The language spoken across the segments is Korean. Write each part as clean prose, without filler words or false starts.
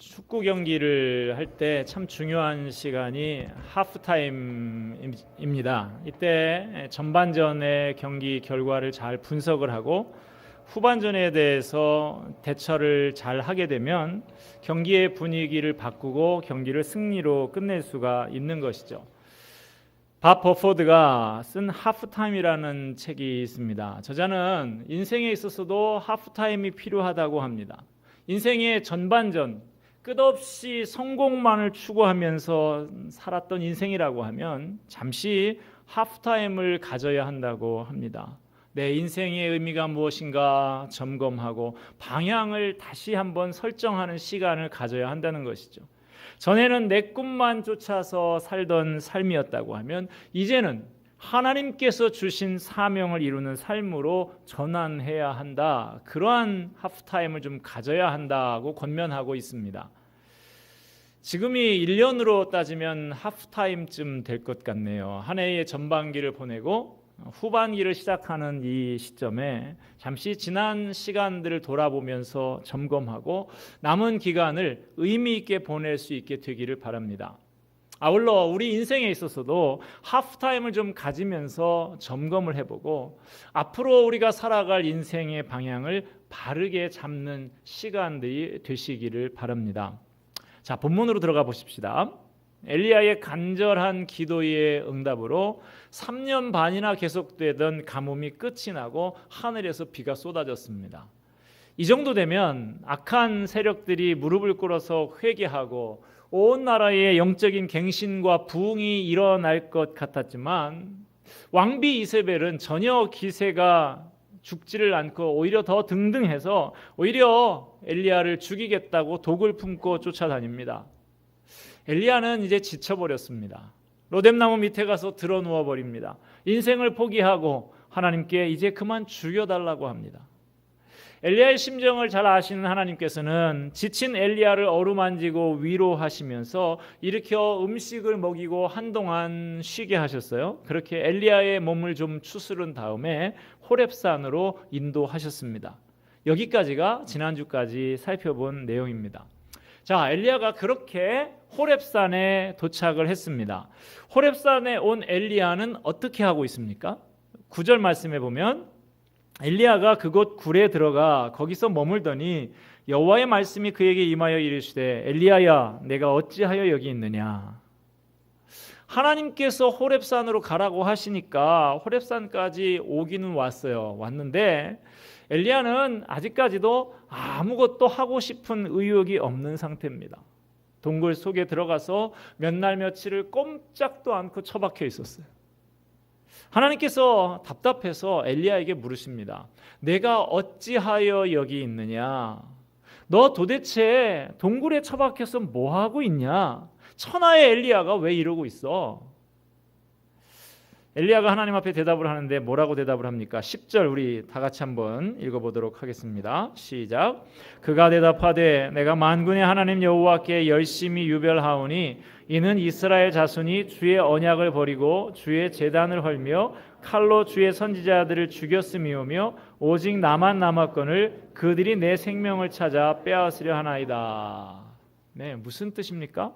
축구 경기를 할 때 참 중요한 시간이 하프타임입니다. 이때 전반전의 경기 결과를 잘 분석을 하고 후반전에 대해서 대처를 잘 하게 되면 경기의 분위기를 바꾸고 경기를 승리로 끝낼 수가 있는 것이죠. 밥 버포드가 쓴 하프타임이라는 책이 있습니다. 저자는 인생에 있어서도 하프타임이 필요하다고 합니다. 인생의 전반전, 끝없이 성공만을 추구하면서 살았던 인생이라고 하면 잠시 하프타임을 가져야 한다고 합니다. 내 인생의 의미가 무엇인가 점검하고 방향을 다시 한번 설정하는 시간을 가져야 한다는 것이죠. 전에는 내 꿈만 쫓아서 살던 삶이었다고 하면 이제는 하나님께서 주신 사명을 이루는 삶으로 전환해야 한다. 그러한 하프타임을 좀 가져야 한다고 권면하고 있습니다. 지금이 1년으로 따지면 하프타임쯤 될 것 같네요. 한 해의 전반기를 보내고 후반기를 시작하는 이 시점에 잠시 지난 시간들을 돌아보면서 점검하고 남은 기간을 의미 있게 보낼 수 있게 되기를 바랍니다. 아울러 우리 인생에 있어서도 하프타임을 좀 가지면서 점검을 해보고 앞으로 우리가 살아갈 인생의 방향을 바르게 잡는 시간들이 되시기를 바랍니다. 자, 본문으로 들어가 보십시다. 엘리야의 간절한 기도의 응답으로 3년 반이나 계속되던 가뭄이 끝이 나고 하늘에서 비가 쏟아졌습니다. 이 정도 되면 악한 세력들이 무릎을 꿇어서 회개하고 온 나라에 영적인 갱신과 부흥이 일어날 것 같았지만 왕비 이세벨은 전혀 기세가 죽지를 않고 오히려 더 등등해서 오히려 엘리야를 죽이겠다고 독을 품고 쫓아다닙니다. 엘리야는 이제 지쳐버렸습니다. 로뎀나무 밑에 가서 드러 누워버립니다. 인생을 포기하고 하나님께 이제 그만 죽여달라고 합니다. 엘리야의 심정을 잘 아시는 하나님께서는 지친 엘리야를 어루만지고 위로하시면서 일으켜 음식을 먹이고 한동안 쉬게 하셨어요. 그렇게 엘리야의 몸을 좀 추스른 다음에 호렙산으로 인도하셨습니다. 여기까지가 지난주까지 살펴본 내용입니다. 자, 엘리야가 그렇게 호렙산에 도착을 했습니다. 호렙산에 온 엘리야는 어떻게 하고 있습니까? 9절 말씀에 보면 엘리야가 그곳 굴에 들어가 거기서 머물더니 여호와의 말씀이 그에게 임하여 이르시되 엘리야야 내가 어찌하여 여기 있느냐. 하나님께서 호렙산으로 가라고 하시니까 호렙산까지 오기는 왔는데 엘리야는 아직까지도 아무것도 하고 싶은 의욕이 없는 상태입니다. 동굴 속에 들어가서 몇 날 며칠을 꼼짝도 않고 처박혀 있었어요. 하나님께서 답답해서 엘리야에게 물으십니다. 내가 어찌하여 여기 있느냐? 너 도대체 동굴에 처박혀서 뭐 하고 있냐? 천하의 엘리야가 왜 이러고 있어? 엘리야가 하나님 앞에 대답을 하는데 뭐라고 대답을 합니까? 10절 우리 다 같이 한번 읽어보도록 하겠습니다. 시작. 그가 대답하되 내가 만군의 하나님 여호와께 열심히 유별하오니 이는 이스라엘 자손이 주의 언약을 버리고 주의 제단을 헐며 칼로 주의 선지자들을 죽였음이오며 오직 나만 남았거늘 그들이 내 생명을 찾아 빼앗으려 하나이다. 네, 무슨 뜻입니까?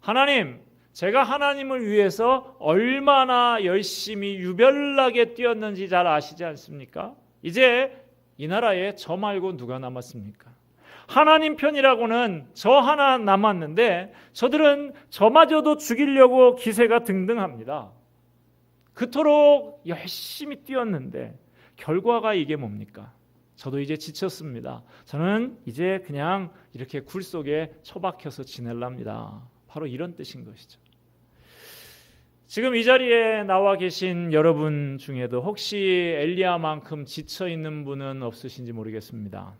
하나님, 제가 하나님을 위해서 얼마나 열심히 유별나게 뛰었는지 잘 아시지 않습니까? 이제 이 나라에 저 말고 누가 남았습니까? 하나님 편이라고는 저 하나 남았는데 저들은 저마저도 죽이려고 기세가 등등합니다. 그토록 열심히 뛰었는데 결과가 이게 뭡니까? 저도 이제 지쳤습니다. 저는 이제 그냥 이렇게 굴 속에 처박혀서 지낼랍니다. 바로 이런 뜻인 것이죠. 지금 이 자리에 나와 계신 여러분 중에도 혹시 엘리야만큼 지쳐있는 분은 없으신지 모르겠습니다.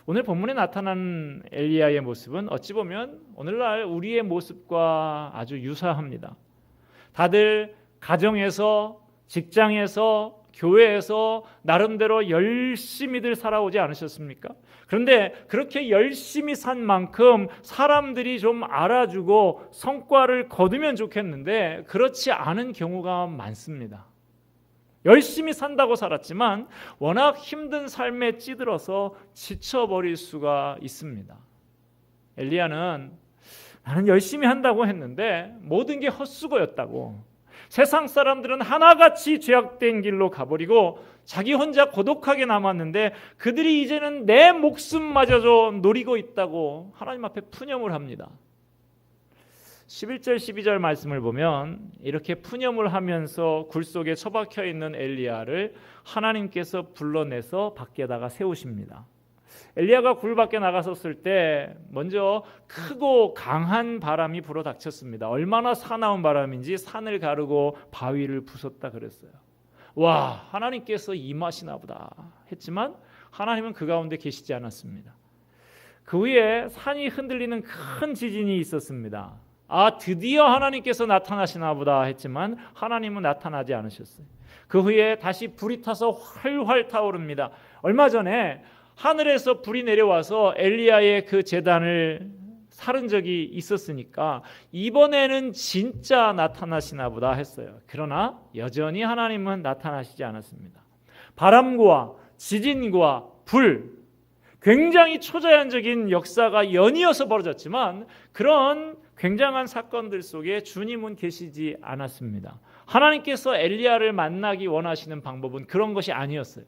오늘 본문에 나타난 엘리야의 모습은 어찌 보면 오늘날 우리의 모습과 아주 유사합니다. 다들 가정에서, 직장에서, 교회에서 나름대로 열심히들 살아오지 않으셨습니까? 그런데 그렇게 열심히 산 만큼 사람들이 좀 알아주고 성과를 거두면 좋겠는데 그렇지 않은 경우가 많습니다. 열심히 산다고 살았지만 워낙 힘든 삶에 찌들어서 지쳐버릴 수가 있습니다. 엘리야는 나는 열심히 한다고 했는데 모든 게 헛수고였다고. 세상 사람들은 하나같이 죄악된 길로 가버리고 자기 혼자 고독하게 남았는데 그들이 이제는 내 목숨마저도 노리고 있다고 하나님 앞에 푸념을 합니다. 11절 12절 말씀을 보면 이렇게 푸념을 하면서 굴 속에 처박혀 있는 엘리야를 하나님께서 불러내서 밖에다가 세우십니다. 엘리야가 굴 밖에 나갔었을 때 먼저 크고 강한 바람이 불어닥쳤습니다. 얼마나 사나운 바람인지 산을 가르고 바위를 부쉈다 그랬어요. 와, 하나님께서 임하시나 보다 했지만 하나님은 그 가운데 계시지 않았습니다. 그 후에 산이 흔들리는 큰 지진이 있었습니다. 아, 드디어 하나님께서 나타나시나 보다 했지만 하나님은 나타나지 않으셨어요. 그 후에 다시 불이 타서 활활 타오릅니다. 얼마 전에 하늘에서 불이 내려와서 엘리야의 그 제단을 살은 적이 있었으니까 이번에는 진짜 나타나시나 보다 했어요. 그러나 여전히 하나님은 나타나시지 않았습니다. 바람과 지진과 불, 굉장히 초자연적인 역사가 연이어서 벌어졌지만 그런 굉장한 사건들 속에 주님은 계시지 않았습니다. 하나님께서 엘리야를 만나기 원하시는 방법은 그런 것이 아니었어요.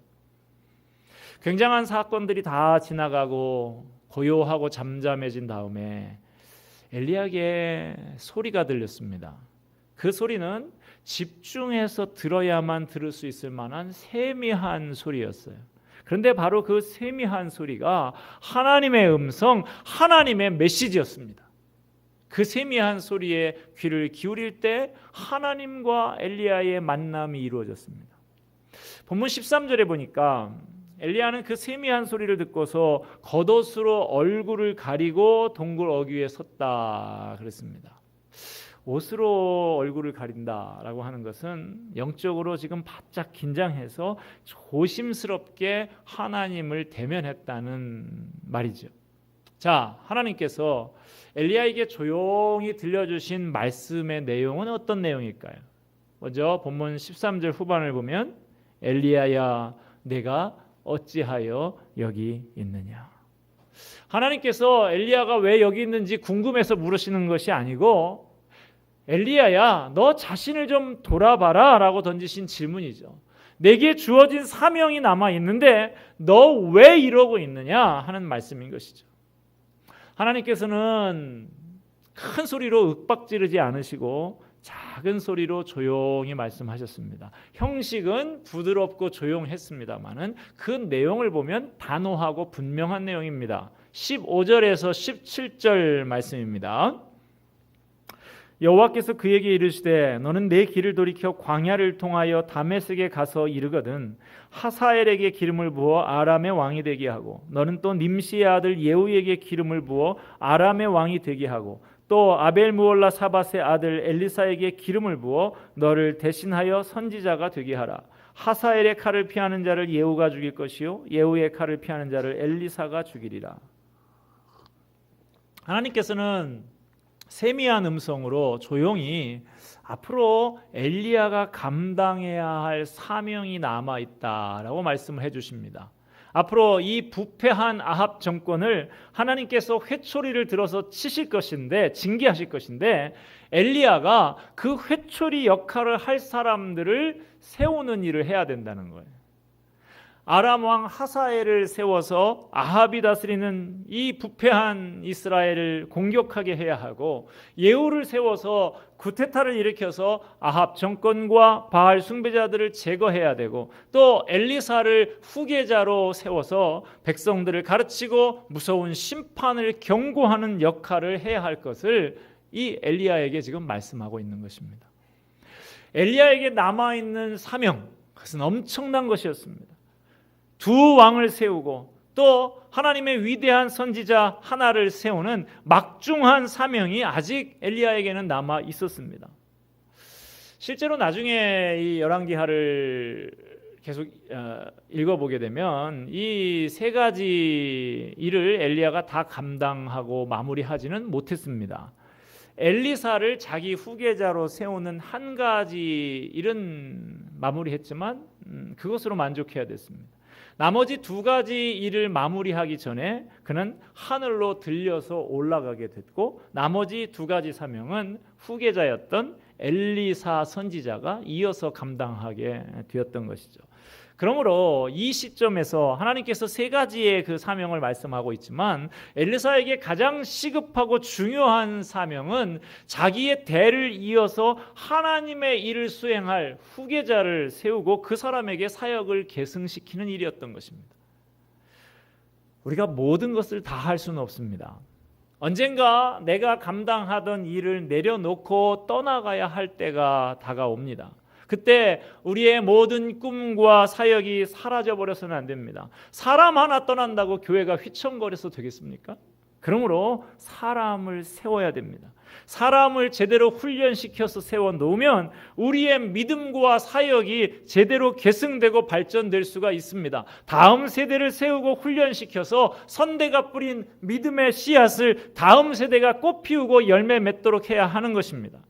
굉장한 사건들이 다 지나가고 고요하고 잠잠해진 다음에 엘리야에게 소리가 들렸습니다. 그 소리는 집중해서 들어야만 들을 수 있을 만한 세미한 소리였어요. 그런데 바로 그 세미한 소리가 하나님의 음성, 하나님의 메시지였습니다. 그 세미한 소리에 귀를 기울일 때 하나님과 엘리야의 만남이 이루어졌습니다. 본문 13절에 보니까 엘리야는 그 세미한 소리를 듣고서 겉옷으로 얼굴을 가리고 동굴 어귀에 섰다 그랬습니다. 옷으로 얼굴을 가린다라고 하는 것은 영적으로 지금 바짝 긴장해서 조심스럽게 하나님을 대면했다는 말이죠. 자, 하나님께서 엘리야에게 조용히 들려주신 말씀의 내용은 어떤 내용일까요? 먼저 본문 13절 후반을 보면 엘리야야 내가 어찌하여 여기 있느냐. 하나님께서 엘리야가 왜 여기 있는지 궁금해서 물으시는 것이 아니고 엘리야야 너 자신을 좀 돌아봐라 라고 던지신 질문이죠. 내게 주어진 사명이 남아있는데 너 왜 이러고 있느냐 하는 말씀인 것이죠. 하나님께서는 큰 소리로 윽박지르지 않으시고 작은 소리로 조용히 말씀하셨습니다. 형식은 부드럽고 조용했습니다마는 그 내용을 보면 단호하고 분명한 내용입니다. 15절에서 17절 말씀입니다. 여호와께서 그에게 이르시되 너는 내 길을 돌이켜 광야를 통하여 다메섹에 가서 이르거든 하사엘에게 기름을 부어 아람의 왕이 되게 하고 너는 또 님시의 아들 예후에게 기름을 부어 아람의 왕이 되게 하고 또 아벨무올라 사밧의 아들 엘리사에게 기름을 부어 너를 대신하여 선지자가 되게 하라. 하사엘의 칼을 피하는 자를 예후가 죽일 것이요 예후의 칼을 피하는 자를 엘리사가 죽이리라. 하나님께서는 세미한 음성으로 조용히 앞으로 엘리야가 감당해야 할 사명이 남아있다라고 말씀을 해주십니다. 앞으로 이 부패한 아합 정권을 하나님께서 회초리를 들어서 치실 것인데 징계하실 것인데 엘리야가 그 회초리 역할을 할 사람들을 세우는 일을 해야 된다는 거예요. 아람 왕 하사엘을 세워서 아합이 다스리는 이 부패한 이스라엘을 공격하게 해야 하고 예후를 세워서 구테타를 일으켜서 아합 정권과 바알 숭배자들을 제거해야 되고 또 엘리사를 후계자로 세워서 백성들을 가르치고 무서운 심판을 경고하는 역할을 해야 할 것을 이 엘리야에게 지금 말씀하고 있는 것입니다. 엘리야에게 남아있는 사명, 그것은 엄청난 것이었습니다. 두 왕을 세우고 또 하나님의 위대한 선지자 하나를 세우는 막중한 사명이 아직 엘리야에게는 남아 있었습니다. 실제로 나중에 이 열왕기하를 계속 읽어보게 되면 이 세 가지 일을 엘리야가 다 감당하고 마무리하지는 못했습니다. 엘리사를 자기 후계자로 세우는 한 가지 일은 마무리했지만 그것으로 만족해야 됐습니다. 나머지 두 가지 일을 마무리하기 전에 그는 하늘로 들려서 올라가게 됐고, 나머지 두 가지 사명은 후계자였던 엘리사 선지자가 이어서 감당하게 되었던 것이죠. 그러므로 이 시점에서 하나님께서 세 가지의 그 사명을 말씀하고 있지만, 엘리사에게 가장 시급하고 중요한 사명은 자기의 대를 이어서 하나님의 일을 수행할 후계자를 세우고 그 사람에게 사역을 계승시키는 일이었던 것입니다. 우리가 모든 것을 다 할 수는 없습니다. 언젠가 내가 감당하던 일을 내려놓고 떠나가야 할 때가 다가옵니다. 그때 우리의 모든 꿈과 사역이 사라져버려서는 안 됩니다. 사람 하나 떠난다고 교회가 휘청거려서 되겠습니까? 그러므로 사람을 세워야 됩니다. 사람을 제대로 훈련시켜서 세워놓으면 우리의 믿음과 사역이 제대로 계승되고 발전될 수가 있습니다. 다음 세대를 세우고 훈련시켜서 선대가 뿌린 믿음의 씨앗을 다음 세대가 꽃 피우고 열매 맺도록 해야 하는 것입니다.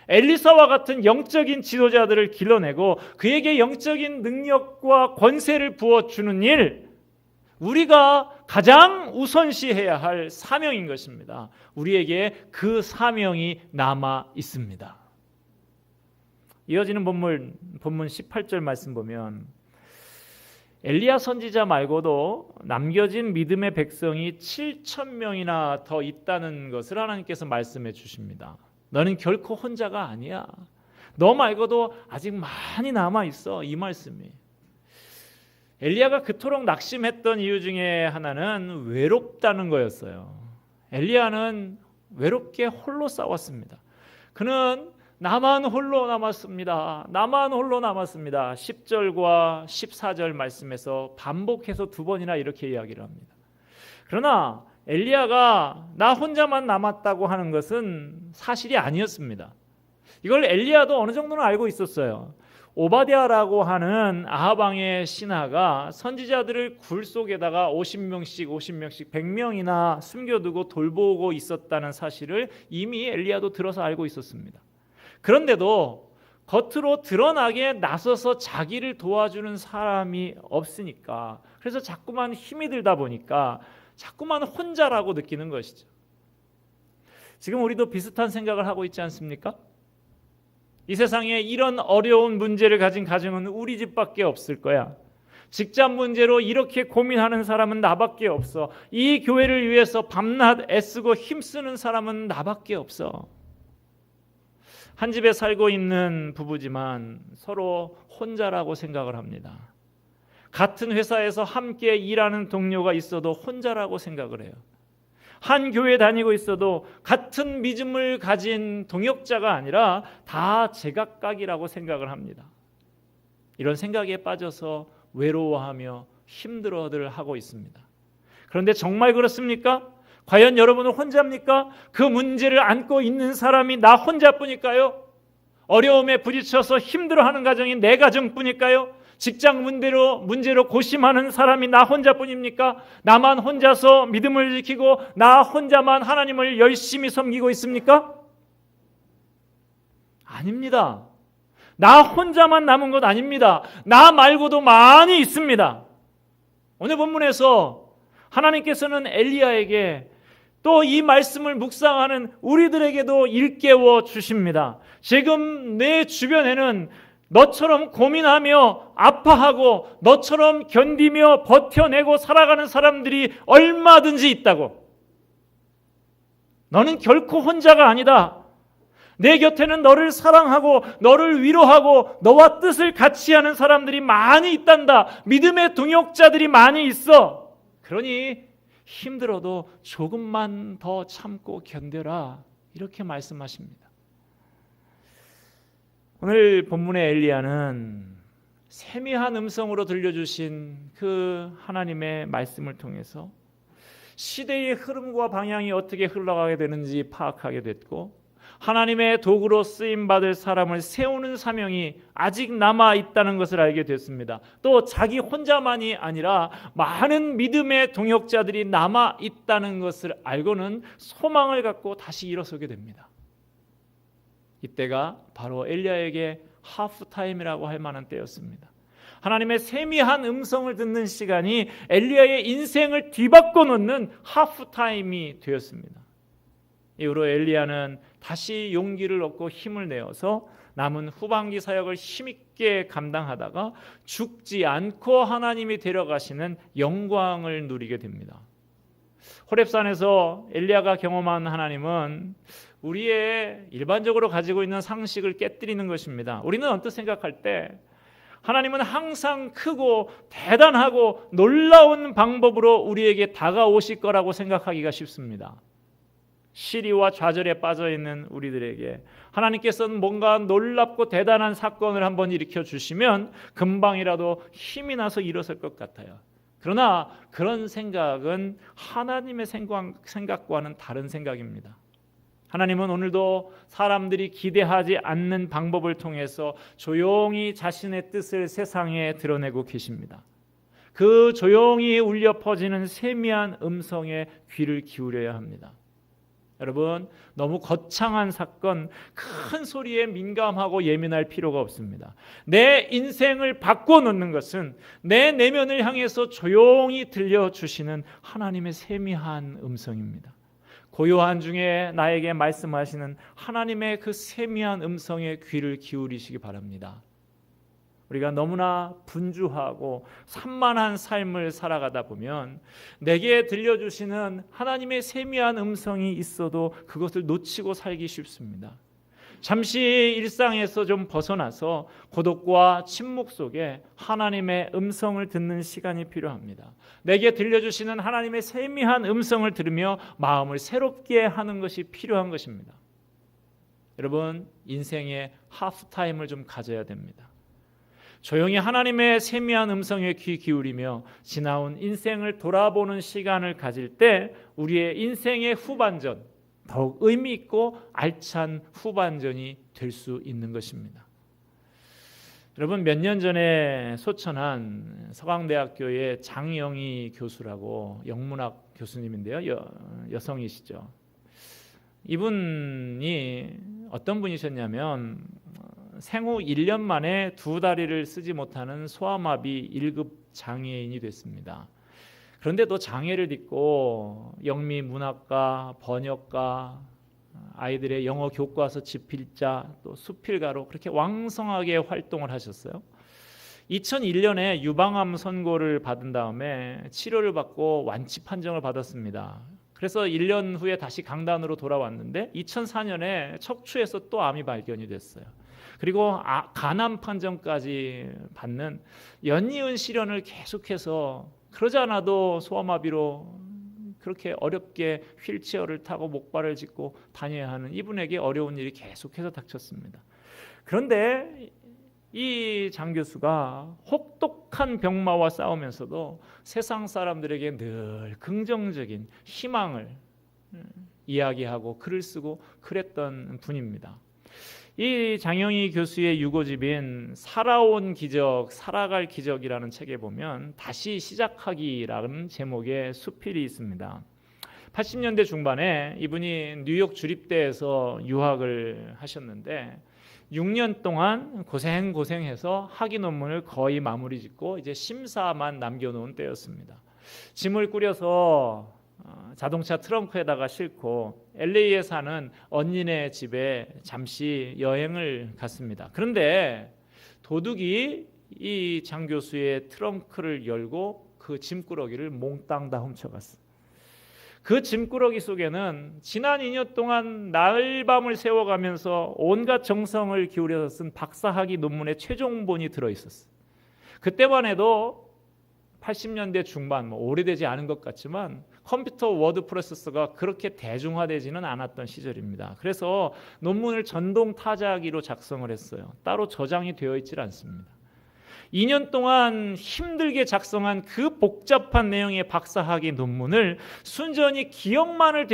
엘리사와 같은 영적인 지도자들을 길러내고 그에게 영적인 능력과 권세를 부어주는 일, 우리가 가장 우선시해야 할 사명인 것입니다. 우리에게 그 사명이 남아 있습니다. 이어지는 본문 18절 말씀 보면, 엘리야 선지자 말고도 남겨진 믿음의 백성이 7,000명이나 더 있다는 것을 하나님께서 말씀해 주십니다. 너는 결코 혼자가 아니야. 너 말고도 아직 많이 남아 있어. 이 말씀이. 엘리야가 그토록 낙심했던 이유 중에 하나는 외롭다는 거였어요. 엘리야는 외롭게 홀로 싸웠습니다. 그는 나만 홀로 남았습니다. 나만 홀로 남았습니다. 10절과 14절 말씀에서 반복해서 두 번이나 이렇게 이야기를 합니다. 그러나 엘리야가 나 혼자만 남았다고 하는 것은 사실이 아니었습니다. 이걸 엘리야도 어느 정도는 알고 있었어요. 오바댜라고 하는 아합 왕의 신하가 선지자들을 굴 속에다가 50명씩 100명이나 숨겨두고 돌보고 있었다는 사실을 이미 엘리야도 들어서 알고 있었습니다. 그런데도 겉으로 드러나게 나서서 자기를 도와주는 사람이 없으니까, 그래서 자꾸만 힘이 들다 보니까 자꾸만 혼자라고 느끼는 것이죠. 지금 우리도 비슷한 생각을 하고 있지 않습니까? 이 세상에 이런 어려운 문제를 가진 가정은 우리 집밖에 없을 거야. 직장 문제로 이렇게 고민하는 사람은 나밖에 없어. 이 교회를 위해서 밤낮 애쓰고 힘쓰는 사람은 나밖에 없어. 한 집에 살고 있는 부부지만 서로 혼자라고 생각을 합니다. 같은 회사에서 함께 일하는 동료가 있어도 혼자라고 생각을 해요. 한 교회 다니고 있어도 같은 믿음을 가진 동역자가 아니라 다 제각각이라고 생각을 합니다. 이런 생각에 빠져서 외로워하며 힘들어들 하고 있습니다. 그런데 정말 그렇습니까? 과연 여러분은 혼자입니까? 그 문제를 안고 있는 사람이 나 혼자뿐일까요? 어려움에 부딪혀서 힘들어하는 가정이 내 가정뿐일까요? 직장 문제로 고심하는 사람이 나 혼자뿐입니까? 나만 혼자서 믿음을 지키고 나 혼자만 하나님을 열심히 섬기고 있습니까? 아닙니다. 나 혼자만 남은 것 아닙니다. 나 말고도 많이 있습니다. 오늘 본문에서 하나님께서는 엘리야에게 또 이 말씀을 묵상하는 우리들에게도 일깨워 주십니다. 지금 내 주변에는 너처럼 고민하며 아파하고 너처럼 견디며 버텨내고 살아가는 사람들이 얼마든지 있다고. 너는 결코 혼자가 아니다. 내 곁에는 너를 사랑하고 너를 위로하고 너와 뜻을 같이 하는 사람들이 많이 있단다. 믿음의 동역자들이 많이 있어. 그러니 힘들어도 조금만 더 참고 견뎌라. 이렇게 말씀하십니다. 오늘 본문의 엘리야는 세미한 음성으로 들려주신 그 하나님의 말씀을 통해서 시대의 흐름과 방향이 어떻게 흘러가게 되는지 파악하게 됐고, 하나님의 도구로 쓰임받을 사람을 세우는 사명이 아직 남아있다는 것을 알게 됐습니다. 또 자기 혼자만이 아니라 많은 믿음의 동역자들이 남아있다는 것을 알고는 소망을 갖고 다시 일어서게 됩니다. 이때가 바로 엘리야에게 하프타임이라고 할 만한 때였습니다. 하나님의 세미한 음성을 듣는 시간이 엘리야의 인생을 뒤바꿔 놓는 하프타임이 되었습니다. 이후로 엘리야는 다시 용기를 얻고 힘을 내어서 남은 후반기 사역을 힘있게 감당하다가 죽지 않고 하나님이 데려가시는 영광을 누리게 됩니다. 호렙산에서 엘리야가 경험한 하나님은 우리의 일반적으로 가지고 있는 상식을 깨뜨리는 것입니다. 우리는 언뜻 생각할 때 하나님은 항상 크고 대단하고 놀라운 방법으로 우리에게 다가오실 거라고 생각하기가 쉽습니다. 시리와 좌절에 빠져있는 우리들에게 하나님께서는 뭔가 놀랍고 대단한 사건을 한번 일으켜 주시면 금방이라도 힘이 나서 일어설 것 같아요. 그러나 그런 생각은 하나님의 생각과는 다른 생각입니다. 하나님은 오늘도 사람들이 기대하지 않는 방법을 통해서 조용히 자신의 뜻을 세상에 드러내고 계십니다. 그 조용히 울려 퍼지는 세미한 음성에 귀를 기울여야 합니다. 여러분, 너무 거창한 사건, 큰 소리에 민감하고 예민할 필요가 없습니다. 내 인생을 바꿔놓는 것은 내 내면을 향해서 조용히 들려주시는 하나님의 세미한 음성입니다. 고요한 중에 나에게 말씀하시는 하나님의 그 세미한 음성에 귀를 기울이시기 바랍니다. 우리가 너무나 분주하고 산만한 삶을 살아가다 보면 내게 들려주시는 하나님의 세미한 음성이 있어도 그것을 놓치고 살기 쉽습니다. 잠시 일상에서 좀 벗어나서 고독과 침묵 속에 하나님의 음성을 듣는 시간이 필요합니다. 내게 들려주시는 하나님의 세미한 음성을 들으며 마음을 새롭게 하는 것이 필요한 것입니다. 여러분, 인생의 하프타임을 좀 가져야 됩니다. 조용히 하나님의 세미한 음성에 귀 기울이며 지나온 인생을 돌아보는 시간을 가질 때 우리의 인생의 후반전, 더욱 의미 있고 알찬 후반전이 될 수 있는 것입니다. 여러분, 몇 년 전에 소천한 서강대학교의 장영희 교수라고 영문학 교수님인데요. 여성이시죠. 이분이 어떤 분이셨냐면 생후 1년 만에 두 다리를 쓰지 못하는 소아마비 1급 장애인이 됐습니다. 그런데도 장애를 딛고 영미 문학가, 번역가, 아이들의 영어 교과서 집필자, 또 수필가로 그렇게 왕성하게 활동을 하셨어요. 2001년에 유방암 선고를 받은 다음에 치료를 받고 완치 판정을 받았습니다. 그래서 1년 후에 다시 강단으로 돌아왔는데 2004년에 척추에서 또 암이 발견이 됐어요. 그리고 간암 판정까지 받는 연이은 시련을 계속해서 그러지 않아도 소아마비로 그렇게 어렵게 휠체어를 타고 목발을 짚고 다녀야 하는 이분에게 어려운 일이 계속해서 닥쳤습니다. 그런데 이 장 교수가 혹독한 병마와 싸우면서도 세상 사람들에게 늘 긍정적인 희망을 이야기하고 글을 쓰고 그랬던 분입니다. 이 장영희 교수의 유고집인 살아온 기적, 살아갈 기적이라는 책에 보면 다시 시작하기라는 제목의 수필이 있습니다. 80년대 중반에 이분이 뉴욕 주립대에서 유학을 하셨는데 6년 동안 고생해서 학위 논문을 거의 마무리 짓고 이제 심사만 남겨놓은 때였습니다. 짐을 꾸려서 자동차 트렁크에다가 싣고 LA에 사는 언니네 집에 잠시 여행을 갔습니다. 그런데 도둑이 이 장 교수의 트렁크를 열고 그 짐꾸러기를 몽땅 다 훔쳐갔어요. 그 짐꾸러기 속에는 지난 2년 동안 날밤을 새워가면서 온갖 정성을 기울여서 쓴 박사학위 논문의 최종본이 들어있었어요. 그때만 해도 80년대 중반, 오래되지 않은 것 같지만 컴퓨터 워드 프로세서가 그렇게 대중화되지는 않았던 시절입니다. 그래서 논문을 전동 타자기로 작성을 했어요. 따로 저장이 되어 있질 않습니다. 2년 동안 힘들게 작성한 그 복잡한 내용의 박사학위 논문을 순전히 기억만을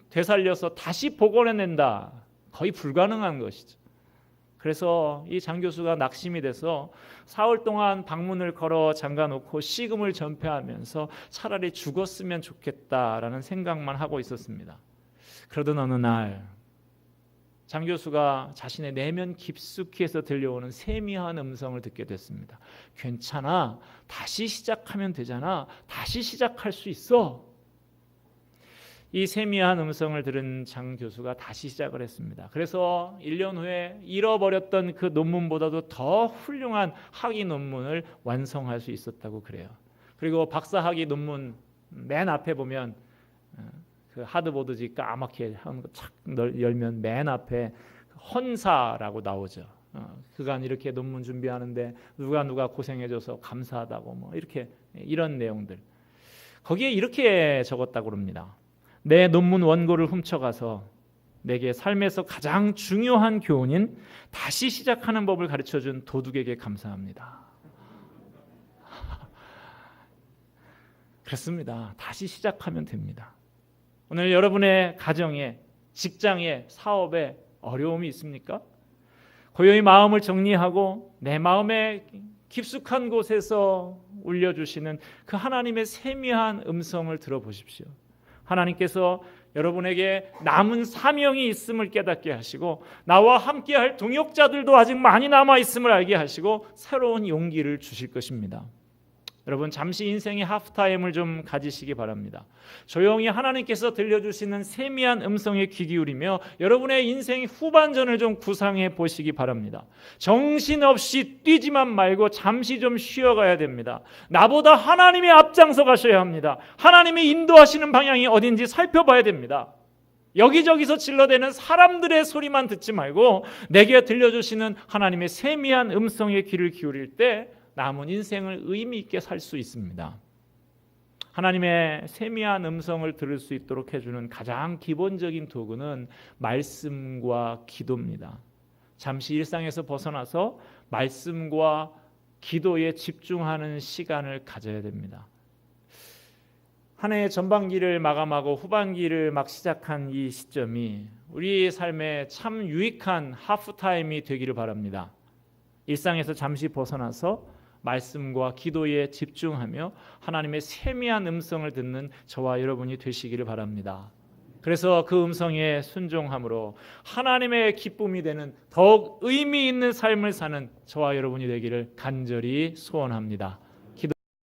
되살려서 다시 복원해낸다. 거의 불가능한 것이죠. 그래서 이 장 교수가 낙심이 돼서 사흘 동안 방문을 걸어 잠가놓고 식음을 전폐하면서 차라리 죽었으면 좋겠다라는 생각만 하고 있었습니다. 그러던 어느 날 장 교수가 자신의 내면 깊숙이에서 들려오는 세미한 음성을 듣게 됐습니다. 괜찮아. 다시 시작하면 되잖아. 다시 시작할 수 있어. 이 세미한 음성을 들은 장 교수가 다시 시작을 했습니다. 그래서 1년 후에 잃어버렸던 그 논문보다도 더 훌륭한 학위 논문을 완성할 수 있었다고 그래요. 그리고 박사학위 논문 맨 앞에 보면 그 하드보드지 까맣게 착 열면 맨 앞에 헌사라고 나오죠. 그간 이렇게 논문 준비하는데 누가 고생해줘서 감사하다고 뭐 이렇게 이런 내용들. 거기에 이렇게 적었다고 합니다. 내 논문 원고를 훔쳐가서 내게 삶에서 가장 중요한 교훈인 다시 시작하는 법을 가르쳐준 도둑에게 감사합니다. 그렇습니다. 다시 시작하면 됩니다. 오늘 여러분의 가정에, 직장에, 사업에 어려움이 있습니까? 고요히 마음을 정리하고 내 마음의 깊숙한 곳에서 울려주시는 그 하나님의 세미한 음성을 들어보십시오. 하나님께서 여러분에게 남은 사명이 있음을 깨닫게 하시고 나와 함께할 동역자들도 아직 많이 남아있음을 알게 하시고 새로운 용기를 주실 것입니다. 여러분 잠시 인생의 하프타임을 좀 가지시기 바랍니다. 조용히 하나님께서 들려주시는 세미한 음성에 귀 기울이며 여러분의 인생의 후반전을 좀 구상해 보시기 바랍니다. 정신없이 뛰지만 말고 잠시 좀 쉬어가야 됩니다. 나보다 하나님이 앞장서 가셔야 합니다. 하나님이 인도하시는 방향이 어딘지 살펴봐야 됩니다. 여기저기서 질러대는 사람들의 소리만 듣지 말고 내게 들려주시는 하나님의 세미한 음성에 귀를 기울일 때 남은 인생을 의미 있게 살 수 있습니다. 하나님의 세미한 음성을 들을 수 있도록 해주는 가장 기본적인 도구는 말씀과 기도입니다. 잠시 일상에서 벗어나서 말씀과 기도에 집중하는 시간을 가져야 됩니다. 한 해의 전반기를 마감하고 후반기를 막 시작한 이 시점이 우리 삶에 참 유익한 하프타임이 되기를 바랍니다. 일상에서 잠시 벗어나서 말씀과 기도에 집중하며 하나님의 세미한 음성을 듣는 저와 여러분이 되시기를 바랍니다. 그래서 그 음성에 순종함으로 하나님의 기쁨이 되는 더욱 의미 있는 삶을 사는 저와 여러분이 되기를 간절히 소원합니다.